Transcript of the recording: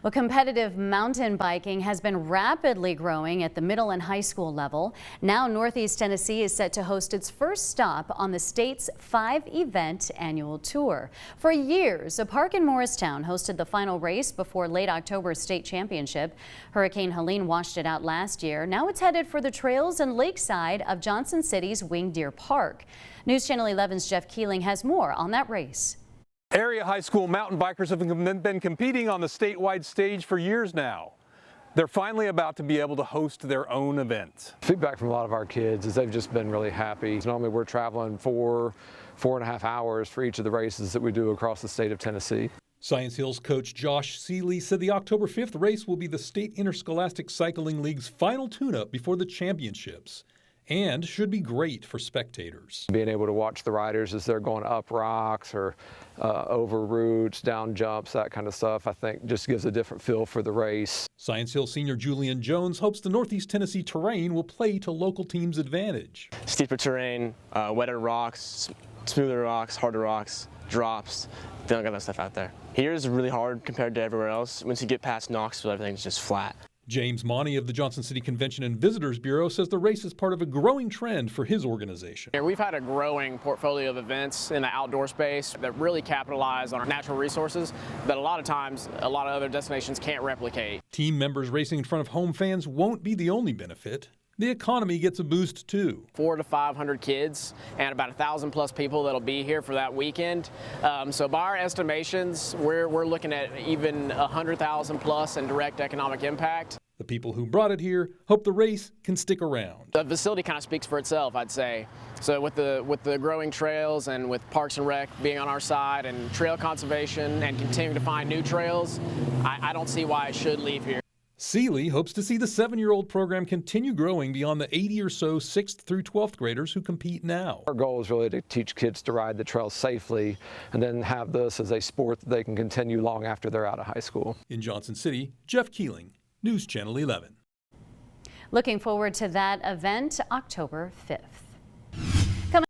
Well, competitive mountain biking has been rapidly growing at the middle and high school level. Now Northeast Tennessee is set to host its first stop on the state's 5-event annual tour. For years, a park in Morristown hosted the final race before late October's state championship. Hurricane Helene washed it out last year. Now it's headed for the trails and lakeside of Johnson City's Winged Deer Park. News Channel 11's Jeff Keeling has more on that race. Area high school mountain bikers have been competing on the statewide stage for years now. They're finally about to be able to host their own event. Feedback from a lot of our kids is they've just been really happy. Normally we're traveling 4.5 hours for each of the races that we do across the state of Tennessee. Science Hills coach Josh Seeley said the October 5th race will be the State Interscholastic Cycling League's final tune-up before the championships, and should be great for spectators. Being able to watch the riders as they're going up rocks or over routes, down jumps, that kind of stuff, I think just gives a different feel for the race. Science Hill senior Julian Jones hopes the Northeast Tennessee terrain will play to local teams' advantage. Steeper terrain, wetter rocks, smoother rocks, harder rocks, drops, they don't got that stuff out there. Here is really hard compared to everywhere else. Once you get past Knoxville, everything's just flat. James Monty of the Johnson City Convention and Visitors Bureau says the race is part of a growing trend for his organization. We've had a growing portfolio of events in the outdoor space that really capitalize on our natural resources that a lot of times a lot of other destinations can't replicate. Team members racing in front of home fans won't be the only benefit. The economy gets a boost too. 400 to 500 kids and about 1,000 plus people that'll be here for that weekend. So by our estimations, we're looking at even 100,000 plus in direct economic impact. The people who brought it here hope the race can stick around. The facility kind of speaks for itself, I'd say. So with the growing trails and with Parks and Rec being on our side and trail conservation and continuing to find new trails, I don't see why it should leave here. Seeley hopes to see the 7-year-old program continue growing beyond the 80 or so 6th through 12th graders who compete now. Our goal is really to teach kids to ride the trails safely and then have this as a sport that they can continue long after they're out of high school. In Johnson City, Jeff Keeling, News Channel 11. Looking forward to that event October 5th.